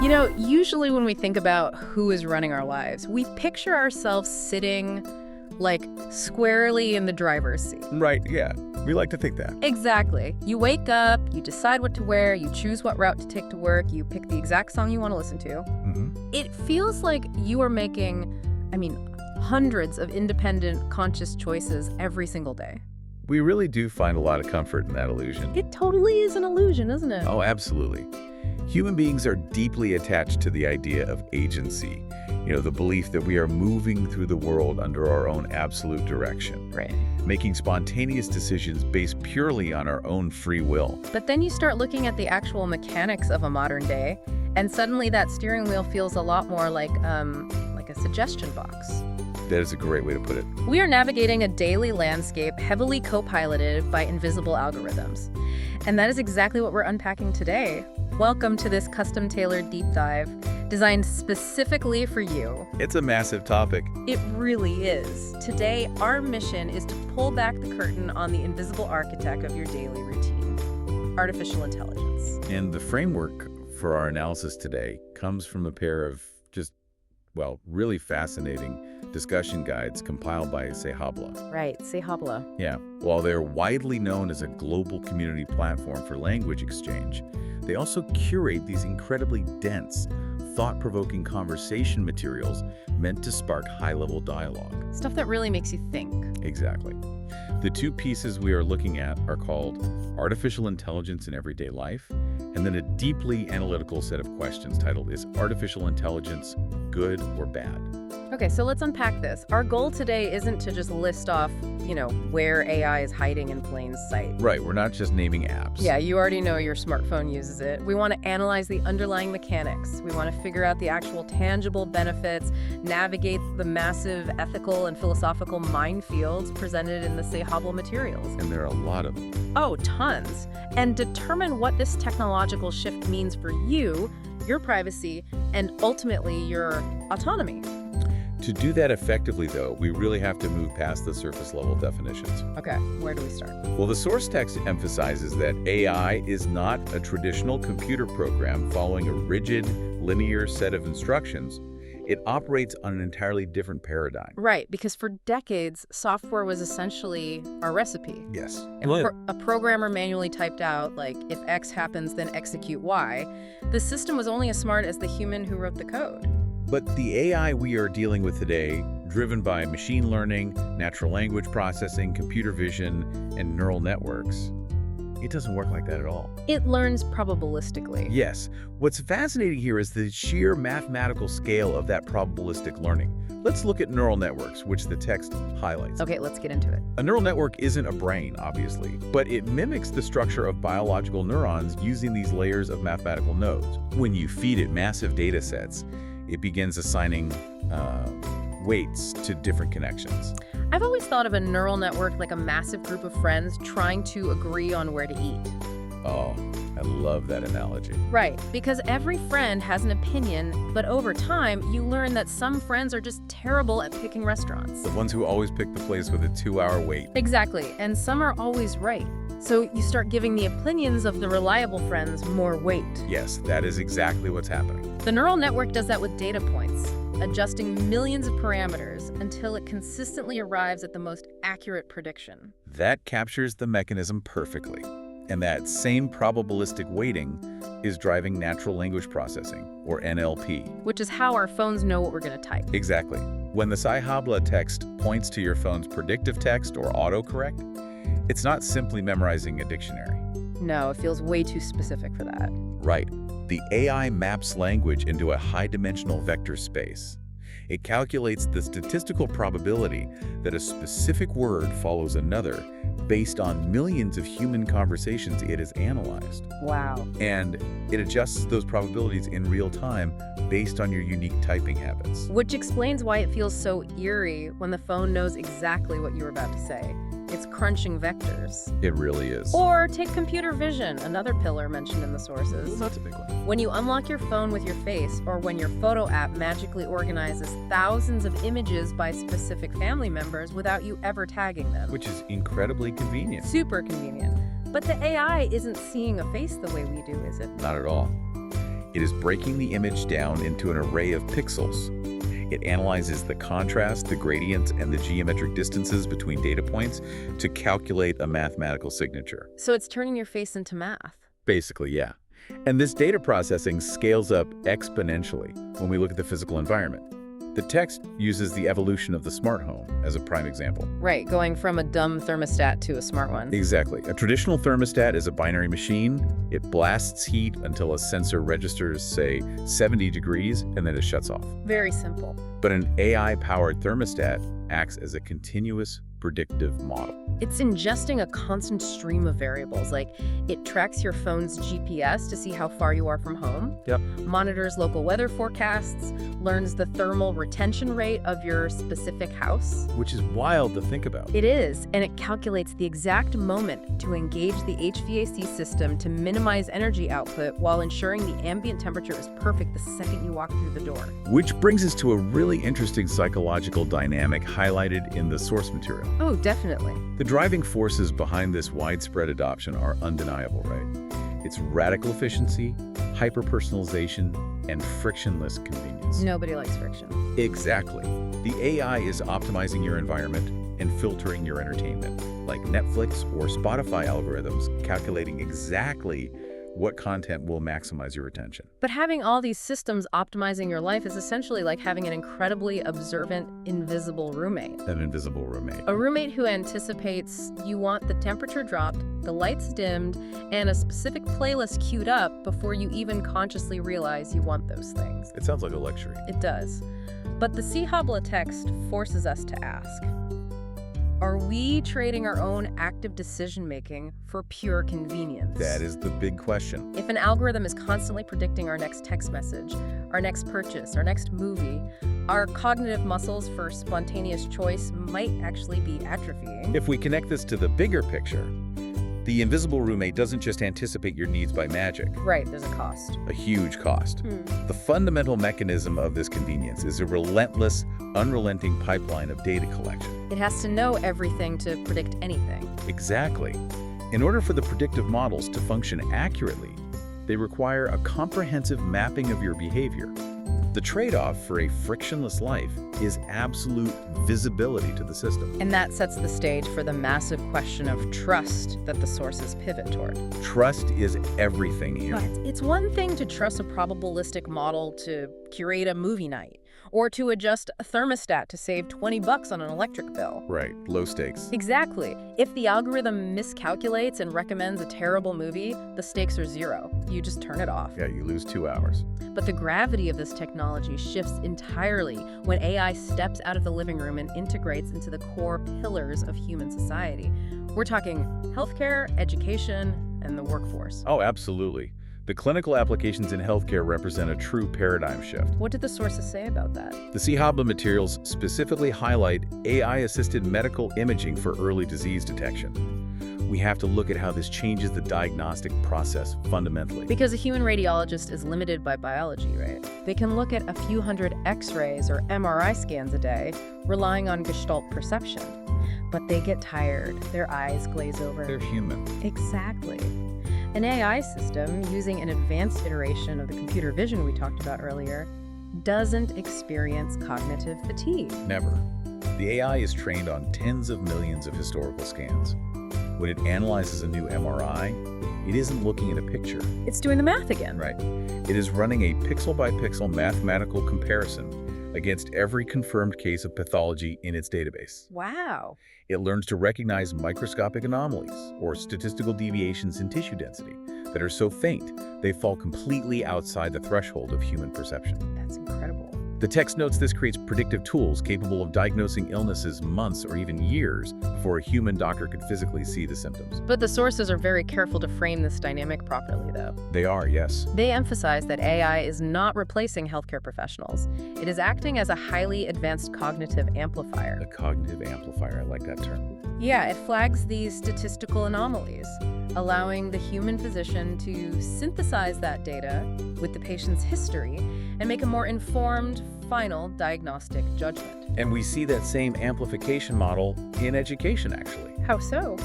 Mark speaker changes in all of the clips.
Speaker 1: You know, usually when we think about who is running our lives, we picture ourselves sitting, like, squarely in the driver's seat.
Speaker 2: Right, yeah. We like to think that.
Speaker 1: Exactly. You wake up, you decide what to wear, you choose what route to take to work, you pick the exact song you want to listen to.
Speaker 2: Mm-hmm.
Speaker 1: It feels like you are making, hundreds of independent, conscious choices every single day.
Speaker 2: We really do find a lot of comfort in that illusion.
Speaker 1: It totally is an illusion, isn't it?
Speaker 2: Oh, absolutely. Human beings are deeply attached to the idea of agency. You know, the belief that we are moving through the world under our own absolute direction.
Speaker 1: Right.
Speaker 2: Making spontaneous decisions based purely on our own free will.
Speaker 1: But then you start looking at the actual mechanics of a modern day, and suddenly that steering wheel feels a lot more like a suggestion box.
Speaker 2: That is a great way to put it.
Speaker 1: We are navigating a daily landscape heavily co-piloted by invisible algorithms. And that is exactly what we're unpacking today. Welcome to this custom-tailored deep dive, designed specifically for you.
Speaker 2: It's a massive topic.
Speaker 1: It really is. Today, our mission is to pull back the curtain on the invisible architect of your daily routine, artificial intelligence.
Speaker 2: And the framework for our analysis today comes from a pair of really fascinating discussion guides compiled by HéctorFG.
Speaker 1: Right, HéctorFG.
Speaker 2: Yeah, while they're widely known as a global community platform for language exchange, they also curate these incredibly dense, thought-provoking conversation materials meant to spark high-level dialogue.
Speaker 1: Stuff that really makes you think.
Speaker 2: Exactly. The two pieces we are looking at are called Artificial Intelligence in Everyday Life, and then a deeply analytical set of questions titled, Is Artificial Intelligence Good or Bad?
Speaker 1: Okay, so let's unpack this. Our goal today isn't to just list off, where AI is hiding in plain sight.
Speaker 2: Right, we're not just naming apps.
Speaker 1: Yeah, you already know your smartphone uses it. We want to analyze the underlying mechanics. We want to figure out the actual tangible benefits, navigate the massive ethical and philosophical minefields presented in the HéctorFG materials.
Speaker 2: And there are a lot of them.
Speaker 1: Oh, tons. And determine what this technological shift means for you, your privacy, and ultimately your autonomy.
Speaker 2: To do that effectively, though, we really have to move past the surface-level definitions.
Speaker 1: Okay, where do we start?
Speaker 2: Well, the source text emphasizes that AI is not a traditional computer program following a rigid, linear set of instructions. It operates on an entirely different paradigm.
Speaker 1: Right, because for decades, software was essentially our recipe.
Speaker 2: Yes.
Speaker 1: If a programmer manually typed out, if X happens, then execute Y, the system was only as smart as the human who wrote the code.
Speaker 2: But the AI we are dealing with today, driven by machine learning, natural language processing, computer vision, and neural networks, it doesn't work like that at all.
Speaker 1: It learns probabilistically.
Speaker 2: Yes. What's fascinating here is the sheer mathematical scale of that probabilistic learning. Let's look at neural networks, which the text highlights.
Speaker 1: Okay, let's get into it.
Speaker 2: A neural network isn't a brain, obviously, but it mimics the structure of biological neurons using these layers of mathematical nodes. When you feed it massive data sets, it begins assigning weights to different connections.
Speaker 1: I've always thought of a neural network like a massive group of friends trying to agree on where to eat.
Speaker 2: Oh, I love that analogy.
Speaker 1: Right, because every friend has an opinion, but over time, you learn that some friends are just terrible at picking restaurants.
Speaker 2: The ones who always pick the place with a 2-hour wait.
Speaker 1: Exactly, and some are always right. So you start giving the opinions of the reliable friends more weight.
Speaker 2: Yes, that is exactly what's happening.
Speaker 1: The neural network does that with data points, adjusting millions of parameters until it consistently arrives at the most accurate prediction.
Speaker 2: That captures the mechanism perfectly. And that same probabilistic weighting is driving natural language processing, or NLP.
Speaker 1: Which is how our phones know what we're going to type.
Speaker 2: Exactly. When the HéctorFG text points to your phone's predictive text or autocorrect, it's not simply memorizing a dictionary.
Speaker 1: No, it feels way too specific for that.
Speaker 2: Right. The AI maps language into a high-dimensional vector space. It calculates the statistical probability that a specific word follows another based on millions of human conversations it has analyzed.
Speaker 1: Wow.
Speaker 2: And it adjusts those probabilities in real time based on your unique typing habits.
Speaker 1: Which explains why it feels so eerie when the phone knows exactly what you were about to say. It's crunching vectors.
Speaker 2: It really is.
Speaker 1: Or take computer vision, another pillar mentioned in the sources.
Speaker 2: That's a big one.
Speaker 1: When you unlock your phone with your face, or when your photo app magically organizes thousands of images by specific family members without you ever tagging them.
Speaker 2: Which is incredibly convenient.
Speaker 1: Super convenient. But the AI isn't seeing a face the way we do, is it?
Speaker 2: Not at all. It is breaking the image down into an array of pixels. It analyzes the contrast, the gradients, and the geometric distances between data points to calculate a mathematical signature.
Speaker 1: So it's turning your face into math.
Speaker 2: Basically, yeah. And this data processing scales up exponentially when we look at the physical environment. The text uses the evolution of the smart home as a prime example.
Speaker 1: Right, going from a dumb thermostat to a smart one.
Speaker 2: Exactly. A traditional thermostat is a binary machine. It blasts heat until a sensor registers, say, 70 degrees, and then it shuts off.
Speaker 1: Very simple.
Speaker 2: But an AI-powered thermostat acts as a continuous predictive model.
Speaker 1: It's ingesting a constant stream of variables, like it tracks your phone's GPS to see how far you are from home,
Speaker 2: Yep.
Speaker 1: monitors local weather forecasts, learns the thermal retention rate of your specific house.
Speaker 2: Which is wild to think about.
Speaker 1: It is, and it calculates the exact moment to engage the HVAC system to minimize energy output while ensuring the ambient temperature is perfect the second you walk through the door.
Speaker 2: Which brings us to a really interesting psychological dynamic highlighted in the source material.
Speaker 1: Oh, definitely.
Speaker 2: The driving forces behind this widespread adoption are undeniable, right? It's radical efficiency, hyper-personalization, and frictionless convenience.
Speaker 1: Nobody likes friction.
Speaker 2: Exactly. The AI is optimizing your environment and filtering your entertainment, like Netflix or Spotify algorithms calculating exactly what content will maximize your attention.
Speaker 1: But having all these systems optimizing your life is essentially like having an incredibly observant, invisible roommate.
Speaker 2: An invisible roommate.
Speaker 1: A roommate who anticipates you want the temperature dropped, the lights dimmed, and a specific playlist queued up before you even consciously realize you want those things.
Speaker 2: It sounds like a luxury.
Speaker 1: It does. But the C-Hobla text forces us to ask, are we trading our own active decision-making for pure convenience?
Speaker 2: That is the big question.
Speaker 1: If an algorithm is constantly predicting our next text message, our next purchase, our next movie, our cognitive muscles for spontaneous choice might actually be atrophying.
Speaker 2: If we connect this to the bigger picture, the invisible roommate doesn't just anticipate your needs by magic.
Speaker 1: Right, there's a cost.
Speaker 2: A huge cost. The fundamental mechanism of this convenience is a relentless, unrelenting pipeline of data collection.
Speaker 1: It has to know everything to predict anything.
Speaker 2: Exactly. In order for the predictive models to function accurately, they require a comprehensive mapping of your behavior. The trade-off for a frictionless life is absolute visibility to the system.
Speaker 1: And that sets the stage for the massive question of trust that the sources pivot toward.
Speaker 2: Trust is everything here.
Speaker 1: But it's one thing to trust a probabilistic model to curate a movie night, or to adjust a thermostat to save $20 on an electric bill.
Speaker 2: Right, low stakes.
Speaker 1: Exactly. If the algorithm miscalculates and recommends a terrible movie, the stakes are zero. You just turn it off.
Speaker 2: Yeah, you lose 2 hours.
Speaker 1: But the gravity of this technology shifts entirely when AI steps out of the living room and integrates into the core pillars of human society. We're talking healthcare, education, and the workforce.
Speaker 2: Oh, absolutely. The clinical applications in healthcare represent a true paradigm shift.
Speaker 1: What did the sources say about that?
Speaker 2: The C-Hobla materials specifically highlight AI-assisted medical imaging for early disease detection. We have to look at how this changes the diagnostic process fundamentally.
Speaker 1: Because a human radiologist is limited by biology, right? They can look at a few hundred X-rays or MRI scans a day, relying on Gestalt perception. But they get tired, their eyes glaze over.
Speaker 2: They're human.
Speaker 1: Exactly. An AI system, using an advanced iteration of the computer vision we talked about earlier, doesn't experience cognitive fatigue.
Speaker 2: Never. The AI is trained on tens of millions of historical scans. When it analyzes a new MRI, it isn't looking at a picture.
Speaker 1: It's doing the math again.
Speaker 2: Right. It is running a pixel-by-pixel mathematical comparison against every confirmed case of pathology in its database.
Speaker 1: Wow.
Speaker 2: It learns to recognize microscopic anomalies or statistical deviations in tissue density that are so faint they fall completely outside the threshold of human perception.
Speaker 1: That's incredible.
Speaker 2: The text notes this creates predictive tools capable of diagnosing illnesses months or even years before a human doctor could physically see the symptoms.
Speaker 1: But the sources are very careful to frame this dynamic properly, though.
Speaker 2: They are, yes.
Speaker 1: They emphasize that AI is not replacing healthcare professionals. It is acting as a highly advanced cognitive amplifier.
Speaker 2: A cognitive amplifier, I like that term.
Speaker 1: Yeah, it flags these statistical anomalies, allowing the human physician to synthesize that data with the patient's history and make a more informed, final diagnostic judgment.
Speaker 2: And we see that same amplification model in education, actually.
Speaker 1: How so?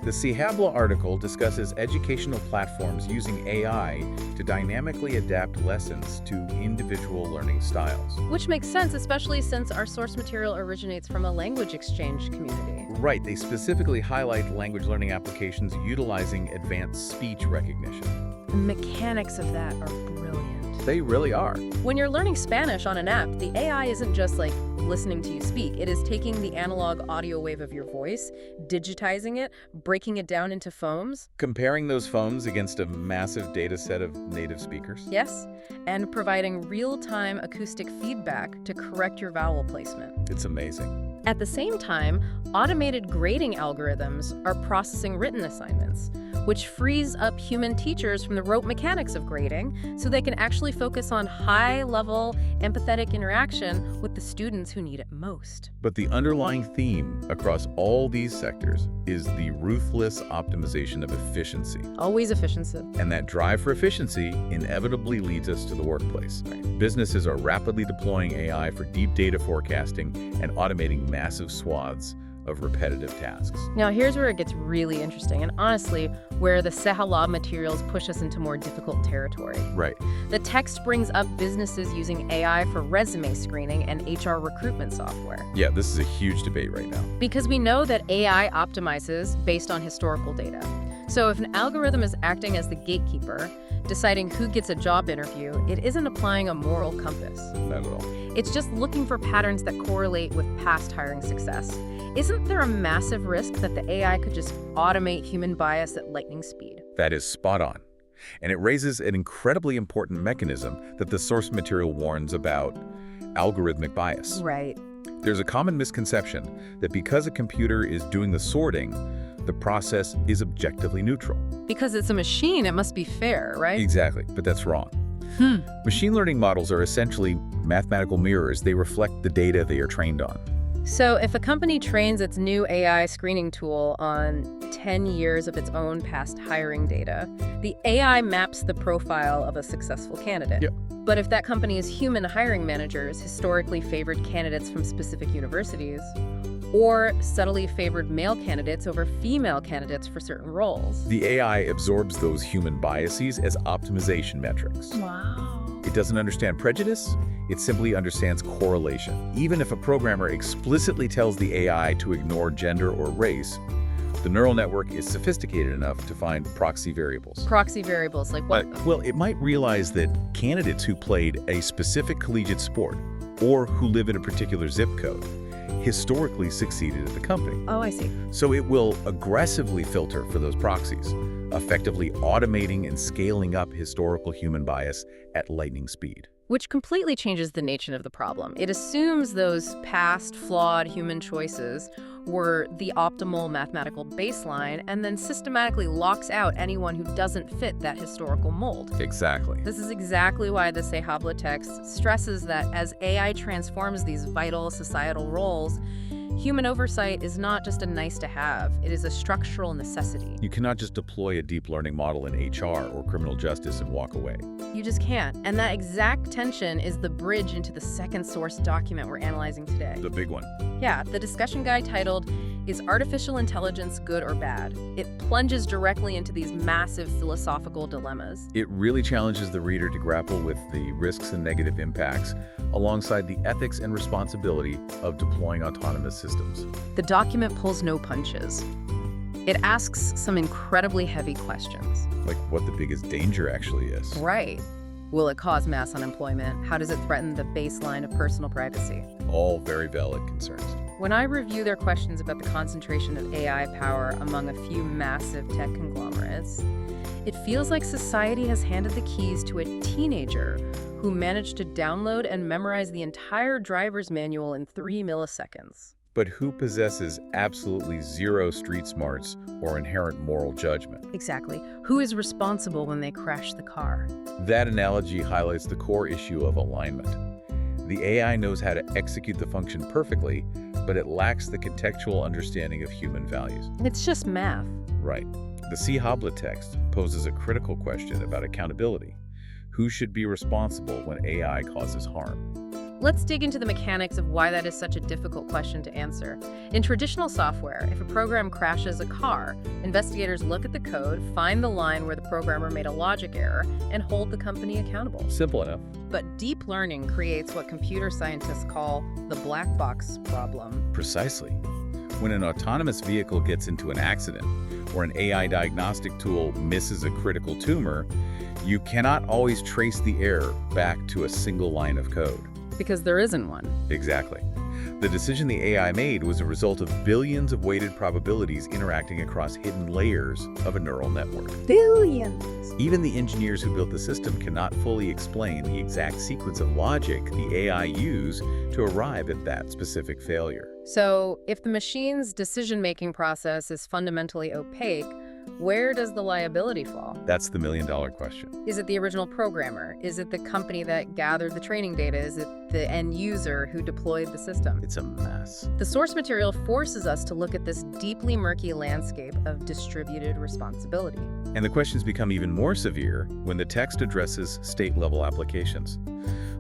Speaker 2: The Cihabla article discusses educational platforms using AI to dynamically adapt lessons to individual learning styles.
Speaker 1: Which makes sense, especially since our source material originates from a language exchange community.
Speaker 2: Right, they specifically highlight language learning applications utilizing advanced speech recognition.
Speaker 1: The mechanics of that are brilliant.
Speaker 2: They really are.
Speaker 1: When you're learning Spanish on an app, the AI isn't just like listening to you speak. It is taking the analog audio wave of your voice, digitizing it, breaking it down into phonemes.
Speaker 2: Comparing those phones against a massive data set of native speakers.
Speaker 1: Yes, and providing real-time acoustic feedback to correct your vowel placement.
Speaker 2: It's amazing.
Speaker 1: At the same time, automated grading algorithms are processing written assignments, which frees up human teachers from the rote mechanics of grading so they can actually focus on high-level, empathetic interaction with the students who need it most.
Speaker 2: But the underlying theme across all these sectors is the ruthless optimization of efficiency.
Speaker 1: Always efficiency.
Speaker 2: And that drive for efficiency inevitably leads us to the workplace. Businesses are rapidly deploying AI for deep data forecasting and automating massive swaths of repetitive tasks.
Speaker 1: Now, here's where it gets really interesting, and honestly, where the Cihabla materials push us into more difficult territory.
Speaker 2: Right.
Speaker 1: The text brings up businesses using AI for resume screening and HR recruitment software.
Speaker 2: Yeah, this is a huge debate right now.
Speaker 1: Because we know that AI optimizes based on historical data. So if an algorithm is acting as the gatekeeper, deciding who gets a job interview, it isn't applying a moral compass.
Speaker 2: Not at all.
Speaker 1: It's just looking for patterns that correlate with past hiring success. Isn't there a massive risk that the AI could just automate human bias at lightning speed?
Speaker 2: That is spot on. And it raises an incredibly important mechanism that the source material warns about: algorithmic bias.
Speaker 1: Right.
Speaker 2: There's a common misconception that because a computer is doing the sorting, the process is objectively neutral.
Speaker 1: Because it's a machine, it must be fair, right?
Speaker 2: Exactly, but that's wrong. Machine learning models are essentially mathematical mirrors. They reflect the data they are trained on.
Speaker 1: So if a company trains its new AI screening tool on 10 years of its own past hiring data, the AI maps the profile of a successful candidate.
Speaker 2: Yep.
Speaker 1: But if that company's human hiring managers historically favored candidates from specific universities, or subtly favored male candidates over female candidates for certain roles.
Speaker 2: The AI absorbs those human biases as optimization metrics.
Speaker 1: Wow.
Speaker 2: It doesn't understand prejudice, it simply understands correlation. Even if a programmer explicitly tells the AI to ignore gender or race, the neural network is sophisticated enough to find proxy variables.
Speaker 1: Proxy variables, like what?
Speaker 2: Well, it might realize that candidates who played a specific collegiate sport or who live in a particular zip code historically succeeded at the company.
Speaker 1: Oh, I see.
Speaker 2: So it will aggressively filter for those proxies, effectively automating and scaling up historical human bias at lightning speed.
Speaker 1: Which completely changes the nature of the problem. It assumes those past flawed human choices were the optimal mathematical baseline and then systematically locks out anyone who doesn't fit that historical mold.
Speaker 2: Exactly.
Speaker 1: This is exactly why the Cihabla text stresses that as AI transforms these vital societal roles, human oversight is not just a nice-to-have, it is a structural necessity.
Speaker 2: You cannot just deploy a deep learning model in HR or criminal justice and walk away.
Speaker 1: You just can't. And that exact tension is the bridge into the second source document we're analyzing today.
Speaker 2: The big one.
Speaker 1: Yeah, the discussion guide titled, "Is Artificial Intelligence Good or Bad?" It plunges directly into these massive philosophical dilemmas.
Speaker 2: It really challenges the reader to grapple with the risks and negative impacts alongside the ethics and responsibility of deploying autonomous systems.
Speaker 1: The document pulls no punches. It asks some incredibly heavy questions.
Speaker 2: Like what the biggest danger actually is.
Speaker 1: Right. Will it cause mass unemployment? How does it threaten the baseline of personal privacy?
Speaker 2: All very valid concerns.
Speaker 1: When I review their questions about the concentration of AI power among a few massive tech conglomerates, it feels like society has handed the keys to a teenager who managed to download and memorize the entire driver's manual in 3 milliseconds.
Speaker 2: But who possesses absolutely zero street smarts or inherent moral judgment?
Speaker 1: Exactly. Who is responsible when they crash the car?
Speaker 2: That analogy highlights the core issue of alignment. The AI knows how to execute the function perfectly, but it lacks the contextual understanding of human values.
Speaker 1: It's just math.
Speaker 2: Right. The Cihabla text poses a critical question about accountability. Who should be responsible when AI causes harm?
Speaker 1: Let's dig into the mechanics of why that is such a difficult question to answer. In traditional software, if a program crashes a car, investigators look at the code, find the line where the programmer made a logic error, and hold the company accountable.
Speaker 2: Simple enough.
Speaker 1: But deep learning creates what computer scientists call the black box problem.
Speaker 2: Precisely. When an autonomous vehicle gets into an accident, or an AI diagnostic tool misses a critical tumor, you cannot always trace the error back to a single line of code.
Speaker 1: Because there isn't one.
Speaker 2: Exactly. The decision the AI made was a result of billions of weighted probabilities interacting across hidden layers of a neural network.
Speaker 1: Billions!
Speaker 2: Even the engineers who built the system cannot fully explain the exact sequence of logic the AI used to arrive at that specific failure.
Speaker 1: So, if the machine's decision-making process is fundamentally opaque, where does the liability fall?
Speaker 2: That's the million-dollar question.
Speaker 1: Is it the original programmer? Is it the company that gathered the training data? Is it the end user who deployed the system?
Speaker 2: It's a mess.
Speaker 1: The source material forces us to look at this deeply murky landscape of distributed responsibility.
Speaker 2: And the questions become even more severe when the text addresses state-level applications.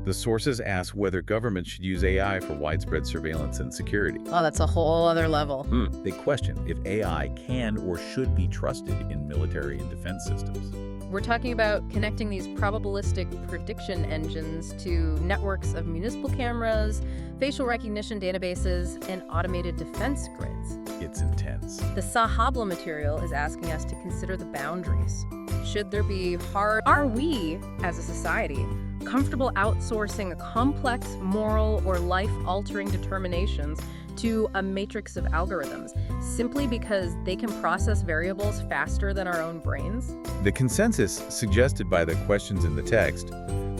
Speaker 2: The sources ask whether governments should use AI for widespread surveillance and security.
Speaker 1: Oh, that's a whole other level.
Speaker 2: They question if AI can or should be trusted in military and defense systems.
Speaker 1: We're talking about connecting these probabilistic prediction engines to networks of municipal cameras, facial recognition databases, and automated defense grids.
Speaker 2: It's intense.
Speaker 1: The Sahabla material is asking us to consider the boundaries. Should there be Are we, as a society, comfortable outsourcing complex, moral, or life-altering determinations to a matrix of algorithms simply because they can process variables faster than our own brains?
Speaker 2: The consensus suggested by the questions in the text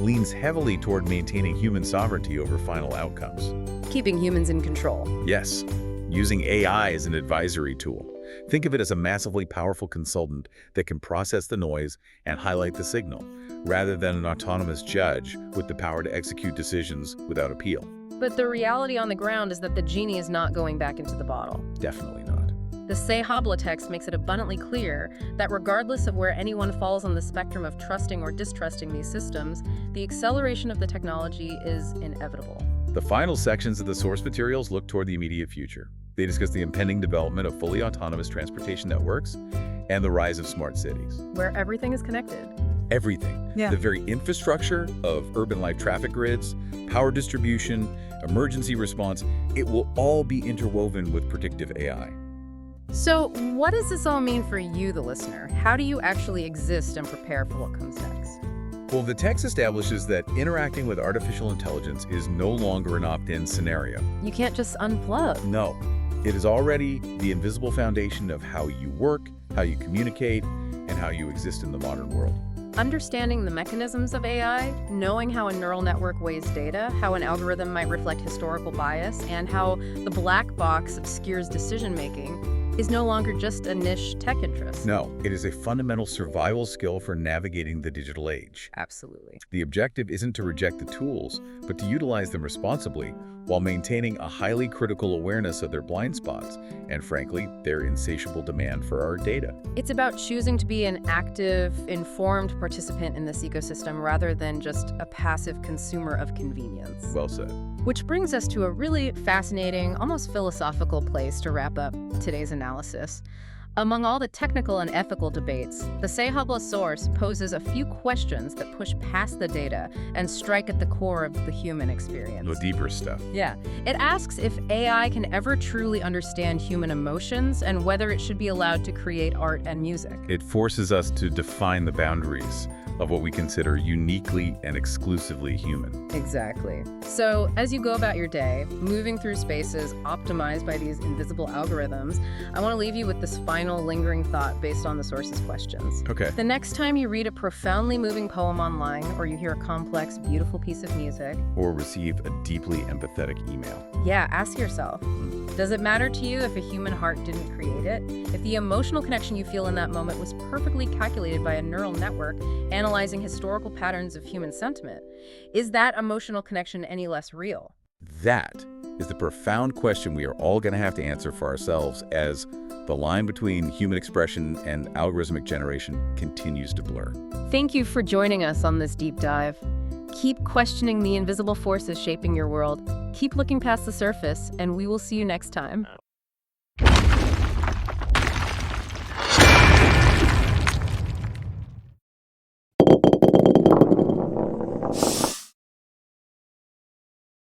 Speaker 2: leans heavily toward maintaining human sovereignty over final outcomes.
Speaker 1: Keeping humans in control.
Speaker 2: Yes, using AI as an advisory tool. Think of it as a massively powerful consultant that can process the noise and highlight the signal, rather than an autonomous judge with the power to execute decisions without appeal.
Speaker 1: But the reality on the ground is that the genie is not going back into the bottle.
Speaker 2: Definitely not.
Speaker 1: The Sahabla text makes it abundantly clear that regardless of where anyone falls on the spectrum of trusting or distrusting these systems, the acceleration of the technology is inevitable.
Speaker 2: The final sections of the source materials look toward the immediate future. They discuss the impending development of fully autonomous transportation networks and the rise of smart cities.
Speaker 1: Where everything is connected.
Speaker 2: Everything.
Speaker 1: Yeah.
Speaker 2: The very infrastructure of urban life traffic grids, power distribution, emergency response, it will all be interwoven with predictive AI.
Speaker 1: So what does this all mean for you, the listener? How do you actually exist and prepare for what comes next?
Speaker 2: Well, the text establishes that interacting with artificial intelligence is no longer an opt-in scenario.
Speaker 1: You can't just unplug.
Speaker 2: No. It is already the invisible foundation of how you work, how you communicate, and how you exist in the modern world.
Speaker 1: Understanding the mechanisms of AI, knowing how a neural network weighs data, how an algorithm might reflect historical bias, and how the black box obscures decision-making is no longer just a niche tech interest.
Speaker 2: No, it is a fundamental survival skill for navigating the digital age.
Speaker 1: Absolutely.
Speaker 2: The objective isn't to reject the tools, but to utilize them responsibly while maintaining a highly critical awareness of their blind spots and, frankly, their insatiable demand for our data.
Speaker 1: It's about choosing to be an active, informed participant in this ecosystem rather than just a passive consumer of convenience.
Speaker 2: Well said.
Speaker 1: Which brings us to a really fascinating, almost philosophical place to wrap up today's analysis. Among all the technical and ethical debates, the Sahabla source poses a few questions that push past the data and strike at the core of the human experience.
Speaker 2: The deeper stuff.
Speaker 1: Yeah. It asks if AI can ever truly understand human emotions and whether it should be allowed to create art and music.
Speaker 2: It forces us to define the boundaries of what we consider uniquely and exclusively human.
Speaker 1: Exactly. So, as you go about your day, moving through spaces optimized by these invisible algorithms, I want to leave you with this final lingering thought based on the source's questions.
Speaker 2: Okay.
Speaker 1: The next time you read a profoundly moving poem online, or you hear a complex, beautiful piece of music,
Speaker 2: Or receive a deeply empathetic email.
Speaker 1: yeah, ask yourself, does it matter to you if a human heart didn't create it? If the emotional connection you feel in that moment was perfectly calculated by a neural network analyzing historical patterns of human sentiment, is that emotional connection any less real?
Speaker 2: That is the profound question we are all going to have to answer for ourselves as the line between human expression and algorithmic generation continues to blur.
Speaker 1: Thank you for joining us on this deep dive. Keep questioning the invisible forces shaping your world. Keep looking past the surface, and we will see you next time.